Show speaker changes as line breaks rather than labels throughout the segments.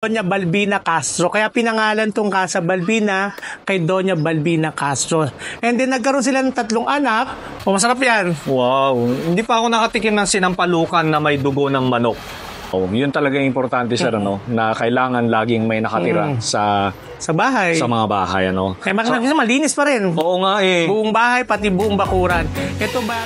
Doña Balbina Castro. Kaya pinangalan tong Casa Balbina kay Doña Balbina Castro. And then nagkaroon sila ng 3 anak. O, masarap yan.
Wow. Hindi pa ako nakatikim ng sinampalukan na may dugo ng manok. Oh, yun talaga yung importante sir, ano, na kailangan laging may nakatira sa
bahay.
Sa mga bahay, ano.
Kaya malinis pa rin.
Oo nga eh.
Buong bahay, pati buong bakuran. Ito ba?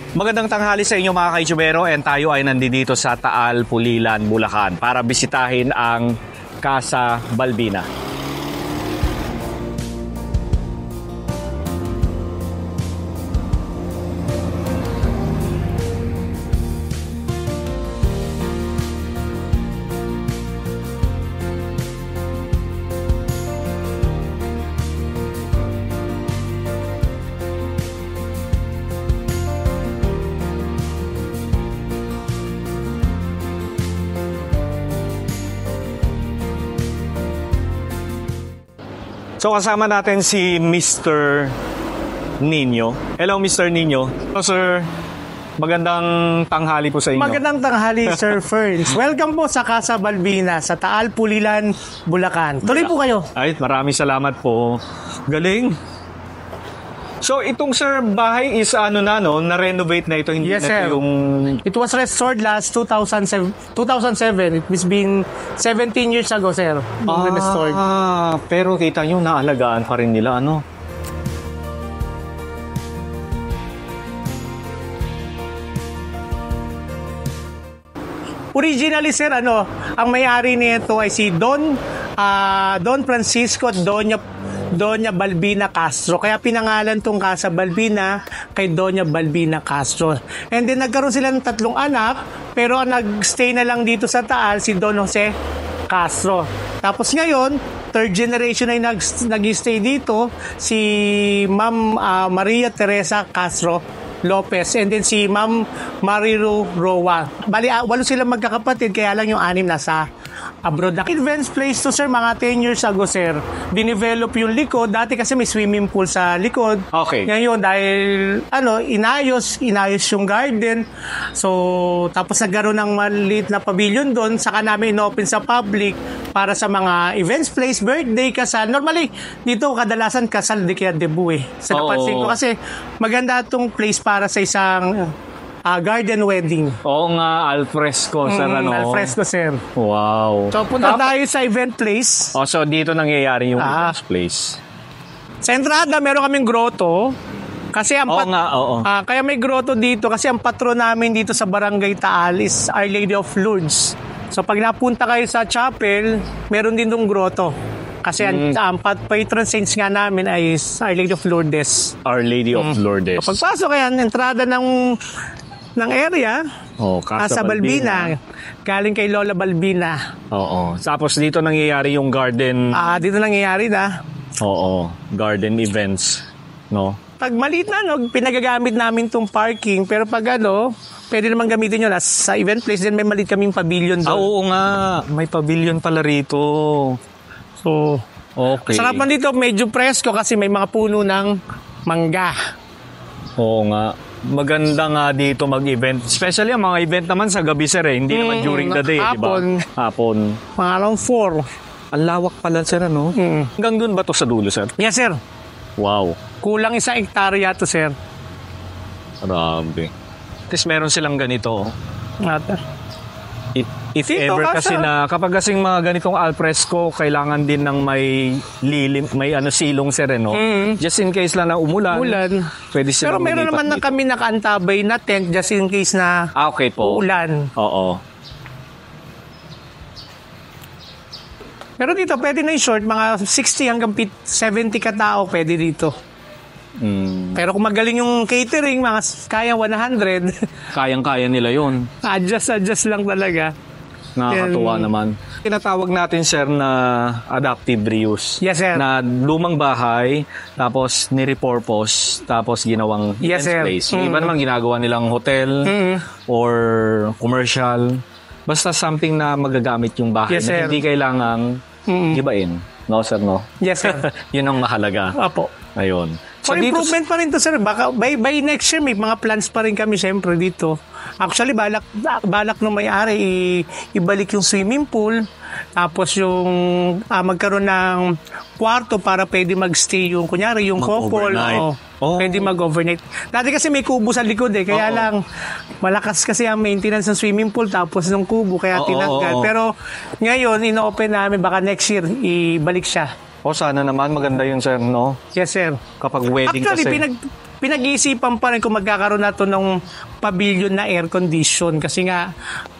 Magandang tanghali sa inyo mga ka-YouTubero, and tayo ay nandito sa Taal, Pulilan, Bulacan para bisitahin ang Casa Balbina. So kasama natin si Mr. Nino. Hello Mr. Nino. Hello sir. Magandang tanghali po sa inyo.
Magandang tanghali Sir Ferns. Welcome po sa Casa Balbina sa Taal, Pulilan, Bulacan. Tuloy po kayo.
Ay, maraming salamat po. Galing. So itong sir bahay is ano na no, na-renovate na ito, hindi
yes,
na
sir.
Ito yung
It was restored last 2007. It has been 17 years ago, sir. Restored.
Pero kita nyo, naalagaan pa rin nila, ano?
Originally, sir, ang may-ari nito ay si Don Francisco at Doña Balbina Castro. Kaya pinangalan tong Casa Balbina kay Doña Balbina Castro. And then nagkaroon sila ng 3 anak, pero ang nagstay na lang dito sa Taal si Don Jose Castro. Tapos ngayon, 3rd generation ay nag-stay dito si Ma'am Maria Teresa Castro Lopez, and then si Ma'am Marilu Roa. Bali, 8 sila magkakapatid, kaya lang yung 6 nasa abroad na. Advanced place to, sir, mga 10 years ago, sir. Dinevelop yung likod. Dati kasi may swimming pool sa likod.
Okay.
Ngayon, dahil, inayos yung garden. So, tapos nagkaroon ng maliit na pavilion doon. Saka namin in-open sa public para sa mga events place, birthday, kasal. Normally, dito kadalasan kasal, di kaya debut eh. Sa napansin ko kasi maganda itong place para sa isang garden wedding.
Oo nga, alfresco, sir, ano?
Alfresco, sir.
Wow.
So, punta tayo sa event place.
Oh, so dito nangyayari yung event place.
Sa entrada, meron kaming grotto. Kasi ang kaya may grotto dito kasi ang patron namin dito sa Barangay Taal is Our Lady of Lourdes. So, pag napunta kayo sa chapel, meron din dong grotto. Kasi ang patron saints nga namin ay Our Lady of Lourdes.
Our Lady of Lourdes.
So, pagpasok yan, entrada ng area, Casa Balbina. Galing kay Lola Balbina.
Oo. Tapos dito nangyayari yung garden.
Dito nangyayari na.
Oo. Garden events. No?
Pag maliit na, pinagagamit namin tong parking. Pero pag pwede naman gamitin nyo sa event place. Then may maliit kaming pavilion doon.
Oo nga. May pavilion pala rito.
So,
okay.
Sarap man dito. Medyo presko kasi may mga puno ng mangga.
Oo nga. Maganda nga dito mag-event. Especially ang mga event naman sa gabi, sir, eh. Hindi naman during the day, di ba? Hapon.
Mga around 4.
Ang lawak pala, sir, ano? Hanggang dun ba to sa dulo, sir?
Yes, sir.
Wow.
Kulang 1 hektarya to, sir.
Grabe. Tapos meron silang ganito. If
dito,
ever kasi na kapag kasing mga ganitong alfresco, kailangan din ng may lilim, may silong, sir, no? Just in case lang na umulan. Pwede silang.
Pero meron naman na kami nakaantabay na tent just in case na
okay po.
Ulan.
Oo.
Pero dito, pwede na yung short, mga 60 hanggang 70 katao pwede dito. Pero kung magaling yung catering, mga kaya 100.
Kayang-kaya nila yun.
Adjust lang talaga.
Nakakatuwa naman. Tinatawag natin, sir, na adaptive reuse.
Yes, sir.
Na lumang bahay, tapos nirepurpose, tapos ginawang
yes,
place. Yung iba naman ginagawa nilang hotel or commercial. Basta something na magagamit yung bahay
Yes,
na
sir.
hindi kailangang gibain. No, sir, no?
Yes, sir.
Yun ang mahalaga.
Opo.
Ayun.
For improvement pa rin to, sir. Baka by next year may mga plans pa rin kami siyempre dito. Actually, balak ng may-ari ibalik yung swimming pool. Tapos yung magkaroon ng kwarto para pwede magstay yung kunyari yung couple.
Mag-overnight.
Pwede mag-overnight. Dati kasi may kubo sa likod kaya lang malakas kasi ang maintenance ng swimming pool tapos ng kubo kaya tinanggal. Pero ngayon ino-open namin baka next year ibalik siya.
Sana naman maganda yun, sir, no?
Yes, sir.
Kapag wedding
Actually,
kasi.
pinag-iisipan pa rin kung magkakaroon na to ng pavilion na air condition kasi nga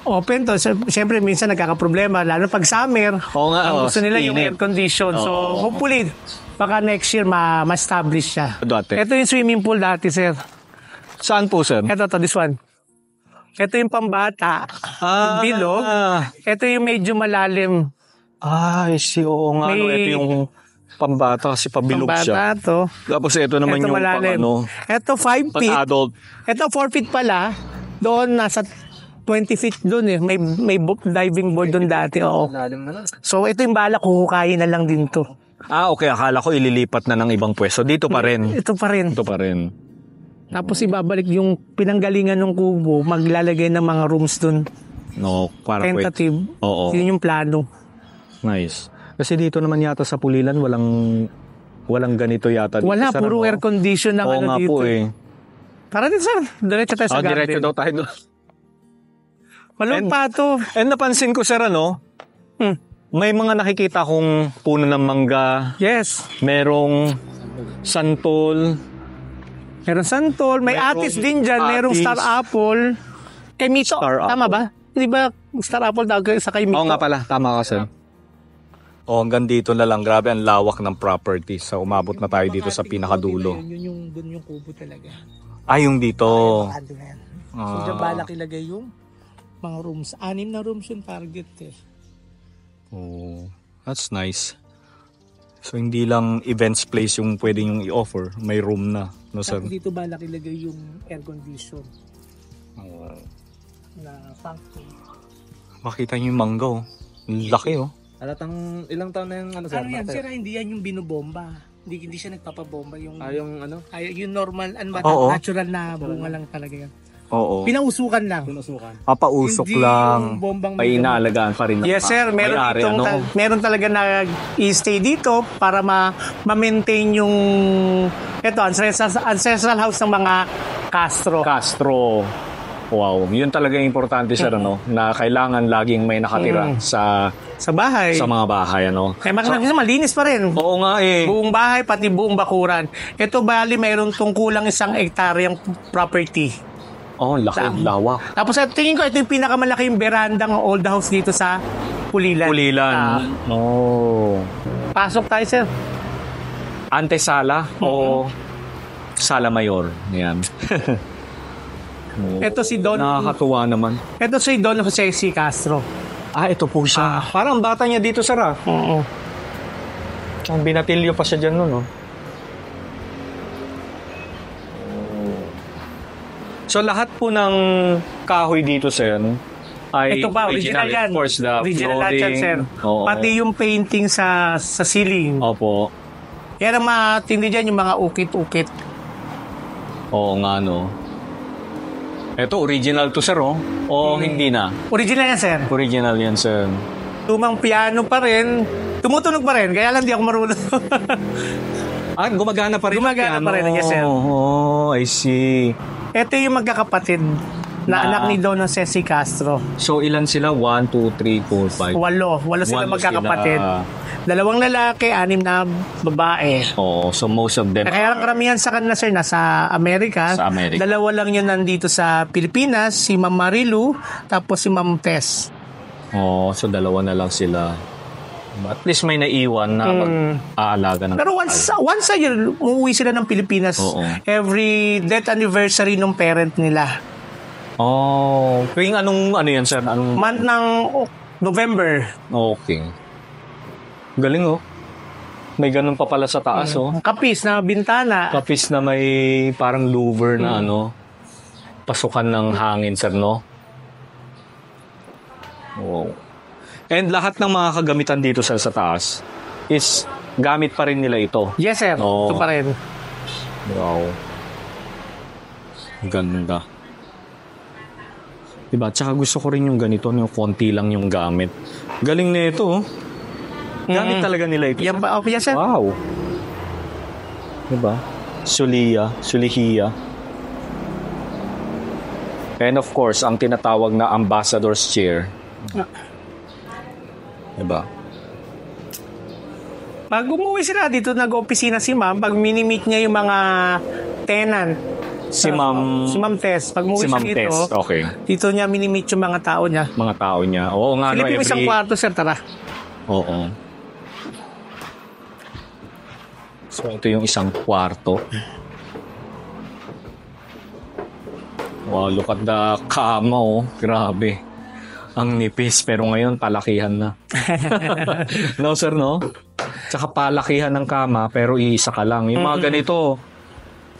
open to. Siyempre, minsan nagkakaproblema lalo pag summer.
Oo nga,
ang gusto nila yung
init.
air condition. So, hopefully, baka next year ma-establish siya.
Dati.
Ito yung swimming pool dati, sir.
Saan po, sir?
Ito, this one. Ito yung pambata. Yung bilog. Ito yung medyo malalim.
I see. Oo nga.
May-
Ito yung pambata kasi pabilog siya.
Pambata to.
Tapos ito naman
Ito
yung
malalim. Ito 5 feet.
pang-adult.
Ito 4 feet pala. Doon nasa 20 feet doon May diving board doon dati. Oo. So ito yung balak huhukayin na lang din to.
Okay. Akala ko ililipat na ng ibang pwesto. Dito pa rin.
Ito pa rin.
Ito pa rin.
Tapos ibabalik yung pinanggalingan ng kubo, maglalagay ng mga rooms doon.
No, para
Tentative.
Oo.
Yun yung plano.
Nice. Kasi dito naman yata sa Pulilan, walang ganito yata. Dito,
Wala,
sir,
puro
ano?
air condition na
Oo
ano
nga
dito.
po eh.
Tara din sir, diretso tayo sa garden.
Diretso daw tayo doon.
Malumpa to.
And napansin ko, sir, may mga nakikita kong puno ng mangga,
Yes.
merong santol,
Meron santol, may
Merong
atis din dyan, merong
atis.
star apple. Kay Mito,
Star
tama
apple.
ba? Hindi ba star apple tawag sa kay Mito?
Oo nga pala, tama ka, sir. Hanggang dito na lang. Grabe, ang lawak ng property. So, umabot na tayo dito sa pinakadulo.
Doon yung kubo talaga.
Yung dito.
So, dyan balak ilagay yung mga rooms. 6 na rooms yung target
Oh, that's nice. So, hindi lang events place yung pwede yung i-offer. May room na. No, sir?
Dito balak ilagay yung air condition na factory.
Makita niyo yung mangga, oh. Laki, oh.
Alatang ilang taon na yung ano sir?
Ano yan, sir? Hindi yan yung binobomba. Hindi siya nagpapabomba. Yung
Yung ano?
yung normal and
Oo.
natural na bunga lang talaga yan.
Oo.
Pinausukan lang.
Pinusukan.
Papausok
Hindi
lang.
yung bombang
Ay, inaalagaan pa rin.
Yes sir, meron
may-ari,
ditong meron talaga nag-i-stay dito para ma-maintain yung ancestral house ng mga Castro.
Castro. Wow, yun talaga yung importante, sir, na kailangan laging may nakatira sa
bahay.
sa mga bahay,
Kaya malinis pa rin.
Oo nga eh.
Buong bahay, pati buong bakuran. Ito bali, mayroon tong kulang 1 hektaryang property.
Laki, lawak.
Tapos tingin ko, ito yung pinakamalaking berandang old house dito sa Pulilan.
Pulilan.
Pasok tayo, sir.
Antesala o Sala Mayor. Yan.
Ito si Don.
Nakakatuwa naman.
Ito si Don Jose C. Castro.
Ito po siya. Parang bata niya dito, sir,
Oo.
Ang binatilyo pa siya dyan, no? So, lahat po ng kahoy dito, sir, ay
Ito pa, original yan.
Of course, the
Original lahat yan,
flooring.
sir.
Oo.
Pati yung painting sa ceiling.
Opo.
Yan ang matindi dyan, yung mga ukit-ukit.
Oo nga, no? Ito, original to, sir, oh? O hindi na?
Original yan, sir.
Original yan, sir.
Lumang piano pa rin. Tumutunog pa rin, kaya lang di ako marunong.
Gumagana pa rin.
Gumagana pa rin, yes, sir.
I see.
Ito yung magkakapatid na anak ni Don Jose C. Castro.
So, ilan sila? 1, 2, 3, 4, 5.
Walo sila
Walo
magkakapatid.
sila.
2 lalaki, 6 na babae.
So most of them
Kaya ang karamihan sa kanila, sir, nasa Amerika.
Sa Amerika.
2 lang yun nandito sa Pilipinas, si Ma'am Marilu, tapos si Ma'am Tess.
so 2 na lang sila. At least may naiwan na mag-aalaga ng
Pero once a year, umuwi sila ng Pilipinas.
Oo.
Every death anniversary ng parent nila.
Tuwing ano yan, sir? Anong...
Month ng November.
Okay. Galing, oh. May ganun pa pala sa taas, oh.
Kapis na bintana.
Kapis na may parang louver na pasukan ng hangin, sir, no? And lahat ng mga kagamitan dito sa taas is gamit pa rin nila ito.
Yes, sir.
Oo.
Ito pa rin.
Wow. Ganda. Diba? Tsaka gusto ko rin yung ganito, yung konti lang yung gamit. Galing na ito, oh. Gamit talaga nila ito.
Yan ba? Oh, yes, sir.
Wow. Diba? Sulihiya. And of course, ang tinatawag na ambassador's chair. Diba?
Pag umuwi sila dito, nag-opisina si ma'am, pag mini-meet niya yung mga tenant.
Si Ma'am
Tess. Pag umuwi
si
siya
Ma'am
dito,
Tess, okay.
dito niya mini-meet yung mga tao niya.
Mga tao niya. Oo nga, no,
Silipin mo isang kwarto, sir, tara.
Oo. So, ito yung isang kwarto. Wow, look at the kama, oh. Grabe. Ang nipis, pero ngayon, palakihan na. No, sir, no? Tsaka palakihan ng kama, pero iisa ka lang. Yung mga ganito,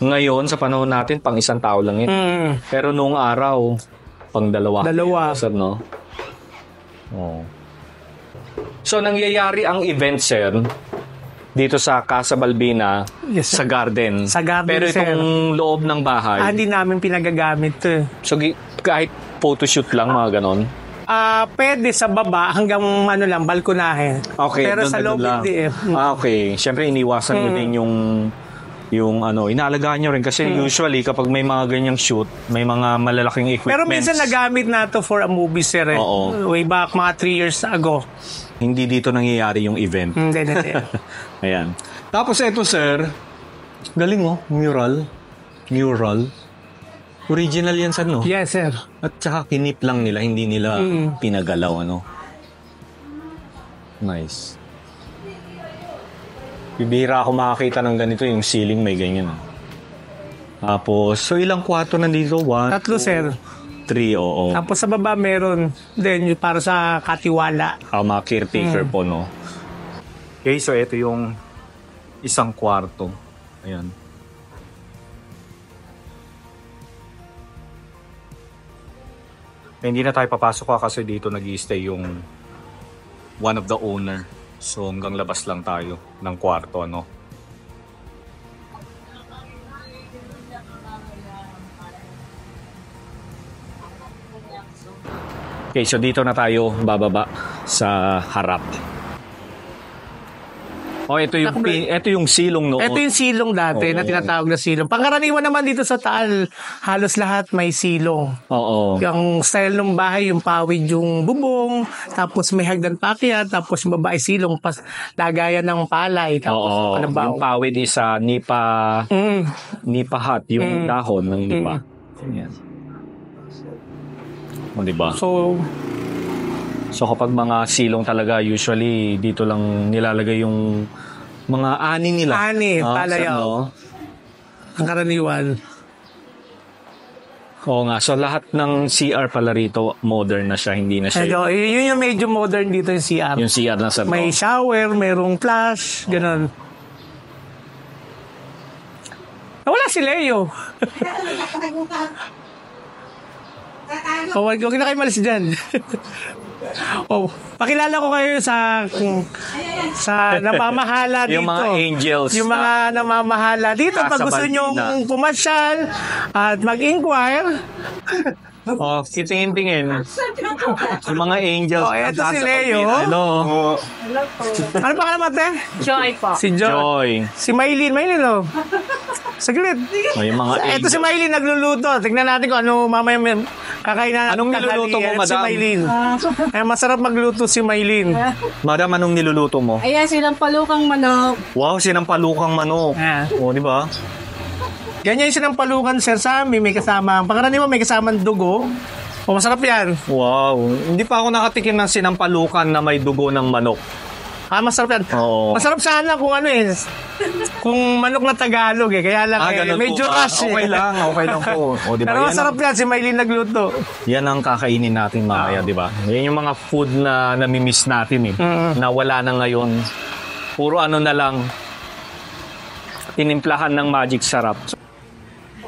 ngayon, sa panahon natin, pang isang tao lang yun. Pero noong araw, pang dalawa. Sir, no? Oh. So, nangyayari ang event, sir, dito sa Casa Balbina,
Yes,
sa
sir.
garden.
Sa garden,
pero
sir.
itong loob ng bahay,
Hindi namin pinagagamit to.
so kahit photoshoot lang, mga ganon.
Pwede sa baba hanggang lang, balkonahe.
Okay,
Pero
doon
sa
na
loob
doon lang.
hindi eh.
Okay. Siyempre, iniwasan nyo din yung inaalagaan nyo rin. Kasi usually, kapag may mga ganyang shoot, may mga malalaking equipments.
Pero minsan nagamit na to for a movie, sir. Eh.
Oo.
Way back, mga 3 years ago.
Hindi dito nangyayari yung event.
Hindi.
Ayan. Tapos ito, sir, galing, oh. Mural. Original yan, sir, no?
Yes, sir.
At saka kinip lang nila, hindi nila pinagalaw, ano? Nice. Bibihira ako makakita ng ganito, yung ceiling may ganyan. Tapos, so ilang kwarto nandito? 1,
3, sir.
3, oo.
Tapos sa baba meron din yung para sa katiwala.
Mga caretaker po, no? Okay, so ito yung isang kwarto. Ayan. Hindi na tayo papasok kasi dito nag-i-stay yung one of the owner. So hanggang labas lang tayo ng kwarto, ano? Okay, so dito na tayo bababa sa harap. Oh, ito yung silong noon.
Ito yung silong dati na
Oo.
tinatawag na silong. Pangkaraniwan naman dito sa Taal, halos lahat may silong.
Oo.
Yung style ng bahay, yung pawid yung bubong, tapos may hagdan paakyat, tapos yung baba ay silong, lagayan ng palay, tapos
Oo.
kalabaw.
Yung pawid is nipa hut, yung dahon ng nipa. Yan. O, diba? So kapag mga silong talaga, usually dito lang nilalagay yung mga ani nila.
Ani, palayaw.
No?
Ang karaniwan.
Oo nga. So lahat ng CR pala rito, modern na siya. Hindi na siya
Medyo, yun yung medyo modern dito yung CR.
yung CR na sa
May shower, mayroong flash, ganun. Wala si Leo. Huwag na kayo malis dyan. Pakilala ko kayo sa namamahala dito.
Yung mga angels.
Yung mga namamahala dito. Pag gusto nyo pumasyal at mag-inquire.
Titingin-tingin. Yung mga angels.
Eto si Leo.
Hello.
Ano pa ka naman, te?
Joy po.
Si Joy.
Joy.
Si Maylin, oh. Saglit.
Yung mga
Ito si Maylin nagluluto. Tignan natin kung ano mamaya kakain na.
Anong niluluto mo, madam?
Si Maylin. Masarap magluto si Maylin.
Madam, anong niluluto mo?
Ayan, silang palukang manok.
Wow, sinampalukang manok. O, di ba?
Ganyan yung sinampalukan, sir, sa amin. May kasama. Pangkaraniwan may kasamang dugo. Masarap yan.
Wow. Hindi pa ako nakatikim ng sinampalukan na may dugo ng manok.
Masarap yan.
Oo.
Masarap sana kung kung manok na Tagalog Kaya lang
ganun
medyo
po ba?
rush
Okay lang po. O, diba?
Pero masarap yan, si Maylin nagluto.
Yan ang kakainin natin mamaya, di ba? Yan yung mga food na namimiss natin na wala na ngayon. Puro ano na lang, tinimplahan ng magic sarap.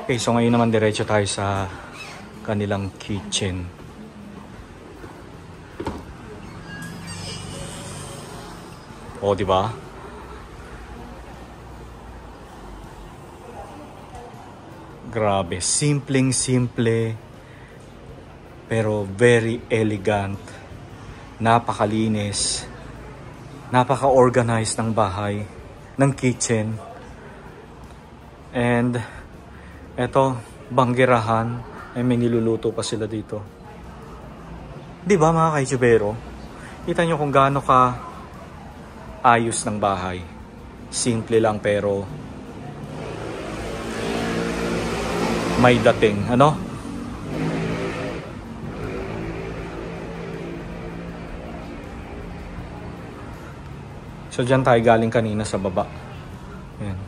Okay, so ngayon naman diretso tayo sa kanilang kitchen. O, di ba? Grabe, simpleng-simple pero very elegant. Napakalinis. Napaka-organized ng bahay, ng kitchen. And eto, banggirahan, ay may niluluto pa sila dito. Di ba mga kaitsubero? Kita nyo kung gaano ka ayos ng bahay. Simple lang pero may dating, ano? So dyan tayo galing kanina sa baba. Ayan.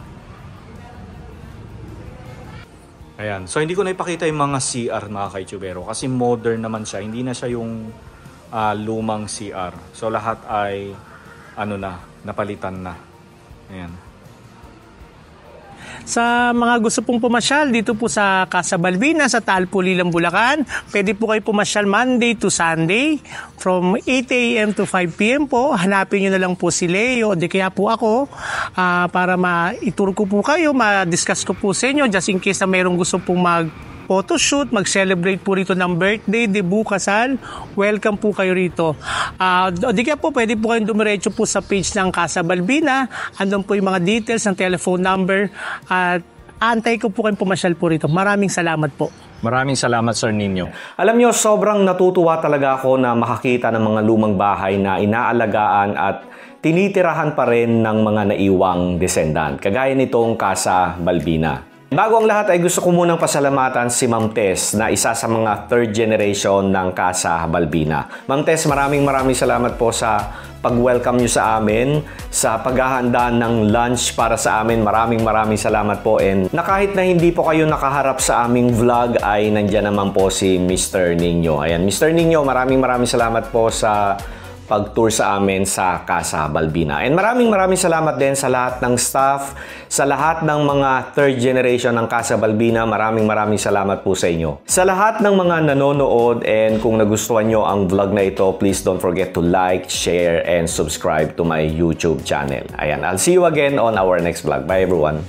Ayan. So hindi ko na ipakita yung mga CR mga kaitsubero kasi modern naman siya. Hindi na siya yung lumang CR. So lahat ay napalitan na. Ayan.
Sa mga gusto pong pumasyal dito po sa Casa Balbina sa Taal Pulilan, Bulacan, pwede po kayo pumasyal Monday to Sunday from 8 a.m. to 5 p.m. po. Hanapin nyo na lang po si Leo o di kaya po ako para ma-tour ko po kayo, ma-discuss ko po sa inyo just in case na mayroong gusto pong photoshoot, mag-celebrate po rito ng birthday, debut, kasal, welcome po kayo rito. Di kaya po, pwede po kayong dumiretso po sa page ng Casa Balbina. Andun po yung mga details ng telephone number at antay ko po kayong pumasyal po rito. Maraming salamat po.
Maraming salamat, Sir Nino.
Alam nyo, sobrang natutuwa talaga ako na makakita ng mga lumang bahay na inaalagaan at tinitirahan pa rin ng mga naiwang descendant. Kagaya nitong Casa Balbina. Bago ang lahat ay gusto ko munang pasalamatan si Ma'am Tess na isa sa mga third generation ng Casa Balbina. Ma'am Tess, maraming salamat po sa pag-welcome nyo sa amin, sa paghahanda ng lunch para sa amin. Maraming salamat po. And na kahit na hindi po kayo nakaharap sa aming vlog ay nandyan naman po si Mr. Nino. Ayan, Mr. Nino, maraming salamat po sa pag-tour sa amin sa Casa Balbina. And maraming salamat din sa lahat ng staff, sa lahat ng mga third generation ng Casa Balbina. Maraming salamat po sa inyo. Sa lahat ng mga nanonood and kung nagustuhan nyo ang vlog na ito, please don't forget to like, share, and subscribe to my YouTube channel. Ayan, I'll see you again on our next vlog. Bye everyone!